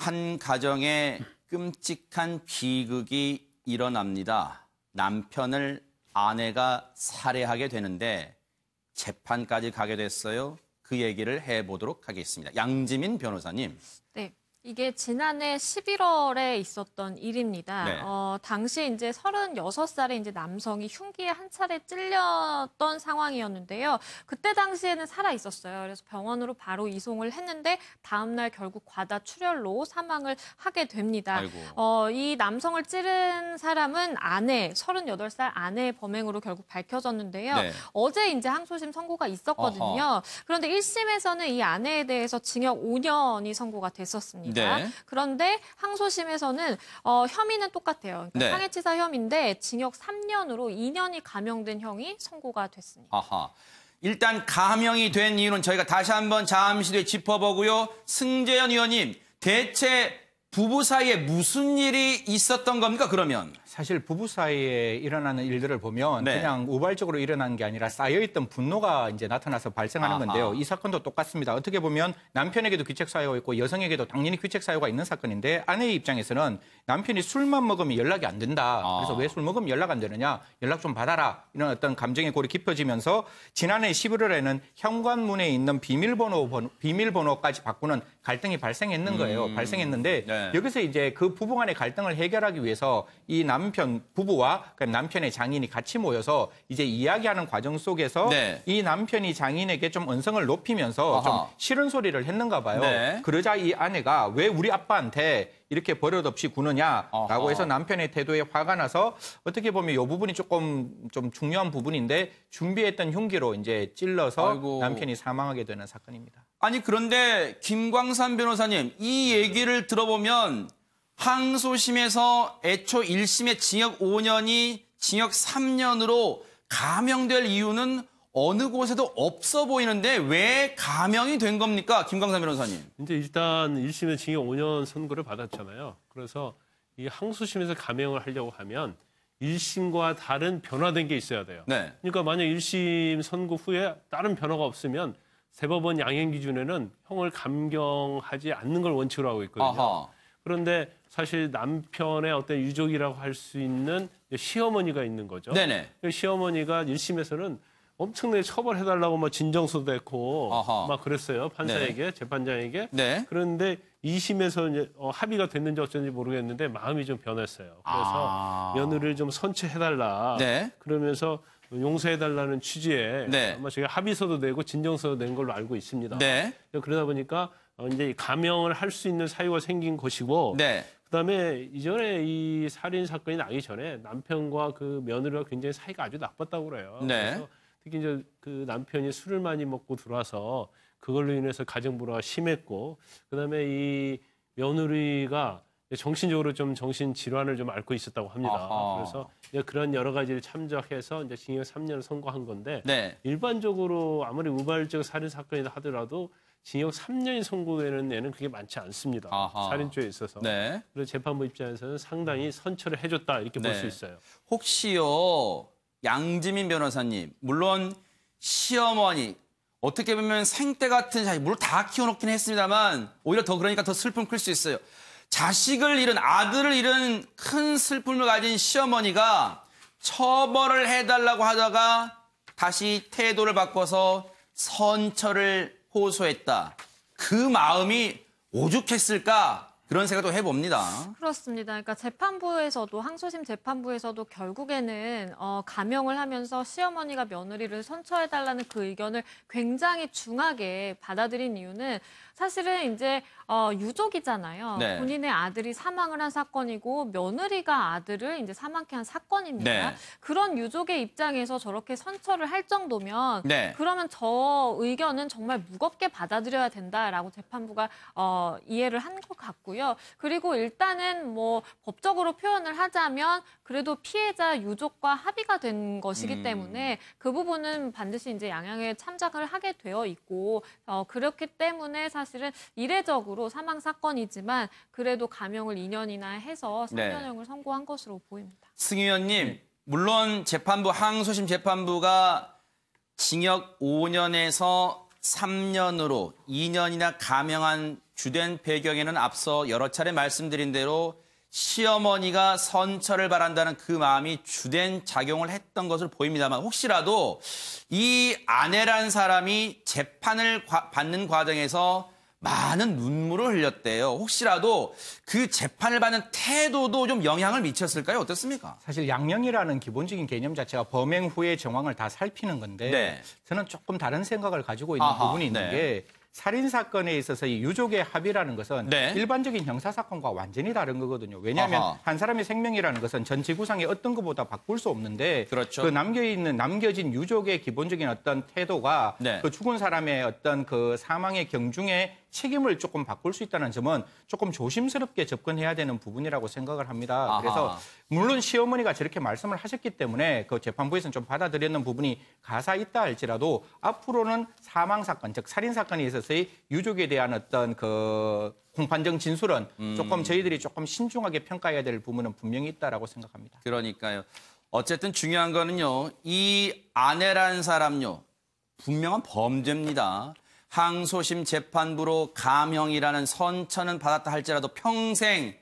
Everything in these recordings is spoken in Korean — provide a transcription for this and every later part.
한 가정에 끔찍한 비극이 일어납니다. 남편을 아내가 살해하게 되는데 재판까지 가게 됐어요. 그 얘기를 해보도록 하겠습니다. 양지민 변호사님. 네. 이게 지난해 11월에 있었던 일입니다. 네. 당시 이제 36살의 이제 남성이 흉기에 한 차례 찔렸던 상황이었는데요. 그때 당시에는 살아 있었어요. 그래서 병원으로 바로 이송을 했는데 다음날 결국 과다출혈로 사망을 하게 됩니다. 아이고. 이 남성을 찌른 사람은 아내, 38살 아내의 범행으로 결국 밝혀졌는데요. 네. 어제 이제 항소심 선고가 있었거든요. 어허. 그런데 1심에서는 이 아내에 대해서 징역 5년이 선고가 됐었습니다. 네. 그런데 항소심에서는 혐의는 똑같아요. 그러니까 네. 상해치사 혐의인데 징역 3년으로 2년이 감형된 형이 선고가 됐습니다. 아하. 일단 감형이 된 이유는 저희가 다시 한번 잠시 뒤에 짚어보고요. 승재현 의원님, 대체 부부 사이에 무슨 일이 있었던 겁니까, 그러면? 사실 부부 사이에 일어나는 일들을 보면 네. 그냥 우발적으로 일어난 게 아니라 쌓여있던 분노가 이제 나타나서 발생하는 아하. 건데요. 이 사건도 똑같습니다. 어떻게 보면 남편에게도 귀책 사유가 있고 여성에게도 당연히 귀책 사유가 있는 사건인데 아내의 입장에서는 남편이 술만 먹으면 연락이 안 된다. 그래서 왜 술 먹으면 연락 안 되느냐. 연락 좀 받아라. 이런 어떤 감정의 골이 깊어지면서 지난해 11월에는 현관문에 있는 비밀번호까지 바꾸는 갈등이 발생했는 거예요. 발생했는데 네. 여기서 이제 그 부부 간의 갈등을 해결하기 위해서 이 남편 부부와 남편의 장인이 같이 모여서 이제 이야기하는 과정 속에서 네. 이 남편이 장인에게 좀 언성을 높이면서 아하. 좀 싫은 소리를 했는가 봐요. 네. 그러자 이 아내가 왜 우리 아빠한테 이렇게 버릇없이 구느냐라고 아하. 해서 남편의 태도에 화가 나서 어떻게 보면 이 부분이 조금 좀 중요한 부분인데 준비했던 흉기로 이제 찔러서 아이고. 남편이 사망하게 되는 사건입니다. 아니, 그런데 김광산 변호사님, 이 얘기를 들어보면 항소심에서 애초 1심의 징역 5년이 징역 3년으로 감형될 이유는 어느 곳에도 없어 보이는데 왜 감형이 된 겁니까? 김광산 변호사님. 이제 일단 1심에 징역 5년 선고를 받았잖아요. 그래서 이 항소심에서 감형을 하려고 하면 1심과 다른 변화된 게 있어야 돼요. 네. 그러니까 만약 1심 선고 후에 다른 변화가 없으면 대법원 양형 기준에는 형을 감경하지 않는 걸 원칙으로 하고 있거든요. 아하. 그런데 사실 남편의 어떤 유족이라고 할 수 있는 시어머니가 있는 거죠. 네네. 시어머니가 1심에서는 엄청나게 처벌해달라고 막 진정서도 했고 아하. 막 그랬어요. 판사에게, 재판장에게. 네. 그런데 2심에서 이제 합의가 됐는지 어쩐지 모르겠는데 마음이 좀 변했어요. 그래서 며느리를 좀 선처해달라. 네. 그러면서 용서해달라는 취지에 네. 아마 제가 합의서도 내고 진정서도 낸 걸로 알고 있습니다. 네. 그러다 보니까 이제 감형을 할 수 있는 사유가 생긴 것이고 네. 그다음에 이전에 이 살인 사건이 나기 전에 남편과 그 며느리가 굉장히 사이가 아주 나빴다고 그래요. 네. 그래서 특히 이제 그 남편이 술을 많이 먹고 들어와서 그걸로 인해서 가정 불화가 심했고 그다음에 이 며느리가 정신적으로 좀 정신 질환을 좀 앓고 있었다고 합니다. 아하. 그래서 이제 그런 여러 가지를 참작해서 이제 징역 3년을 선고한 건데 네. 일반적으로 아무리 우발적 살인 사건이라 하더라도 징역 3년이 선고되는 애는 그게 많지 않습니다. 아하. 살인죄에 있어서. 네. 그래서 재판부 입장에서는 상당히 선처를 해줬다 이렇게 볼 수 네. 있어요. 혹시요, 양지민 변호사님, 물론 시어머니, 어떻게 보면 생떼 같은 자식, 물론 다 키워놓긴 했습니다만 오히려 더 그러니까 더 슬픔 클 수 있어요. 자식을 잃은, 아들을 잃은 큰 슬픔을 가진 시어머니가 처벌을 해달라고 하다가 다시 태도를 바꿔서 선처를 호소했다. 그 마음이 오죽했을까? 그런 생각도 해봅니다. 그렇습니다. 그러니까 재판부에서도 항소심 재판부에서도 결국에는 감형을 하면서 시어머니가 며느리를 선처해달라는 그 의견을 굉장히 중하게 받아들인 이유는 사실은 이제 유족이잖아요. 네. 본인의 아들이 사망을 한 사건이고 며느리가 아들을 이제 사망케 한 사건입니다. 네. 그런 유족의 입장에서 저렇게 선처를 할 정도면 네. 그러면 저 의견은 정말 무겁게 받아들여야 된다라고 재판부가 이해를 한 것 같고요. 그리고 일단은 뭐 법적으로 표현을 하자면 그래도 피해자 유족과 합의가 된 것이기 때문에 그 부분은 반드시 이제 양형에 참작을 하게 되어 있고 그렇기 때문에 사실은 이례적으로 사망 사건이지만 그래도 감형을 2년이나 해서 3년형을 선고한 것으로 보입니다. 승 의원님, 물론 재판부, 항소심 재판부가 징역 5년에서 3년으로 2년이나 감형한 주된 배경에는 앞서 여러 차례 말씀드린 대로 시어머니가 선처를 바란다는 그 마음이 주된 작용을 했던 것으로 보입니다만 혹시라도 이 아내란 사람이 재판을 받는 과정에서 많은 눈물을 흘렸대요. 혹시라도 그 재판을 받는 태도도 좀 영향을 미쳤을까요? 어떻습니까? 사실 양형이라는 기본적인 개념 자체가 범행 후의 정황을 다 살피는 건데 네. 저는 조금 다른 생각을 가지고 있는 아하, 부분이 있는 네. 게 살인 사건에 있어서 이 유족의 합의라는 것은 네. 일반적인 형사 사건과 완전히 다른 거거든요. 왜냐하면 아하. 한 사람의 생명이라는 것은 전 지구상의 어떤 것보다 바꿀 수 없는데 그렇죠. 그 남겨진 유족의 기본적인 어떤 태도가 네. 그 죽은 사람의 어떤 그 사망의 경중에 책임을 조금 바꿀 수 있다는 점은 조금 조심스럽게 접근해야 되는 부분이라고 생각을 합니다. 아하. 그래서 물론 시어머니가 저렇게 말씀을 하셨기 때문에 그 재판부에서는 좀 받아들였는 부분이 가사 있다 할지라도 앞으로는 사망 사건, 즉 살인 사건에 있어서의 유족에 대한 어떤 그 공판정 진술은 조금 저희들이 조금 신중하게 평가해야 될 부분은 분명히 있다라고 생각합니다. 그러니까요. 어쨌든 중요한 거는요. 이 아내란 사람요. 분명한 범죄입니다. 항소심 재판부로 감형이라는 선처는 받았다 할지라도 평생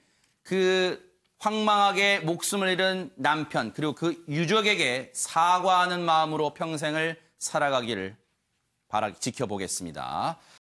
그 황망하게 목숨을 잃은 남편 그리고 그 유족에게 사과하는 마음으로 평생을 살아가기를 지켜보겠습니다.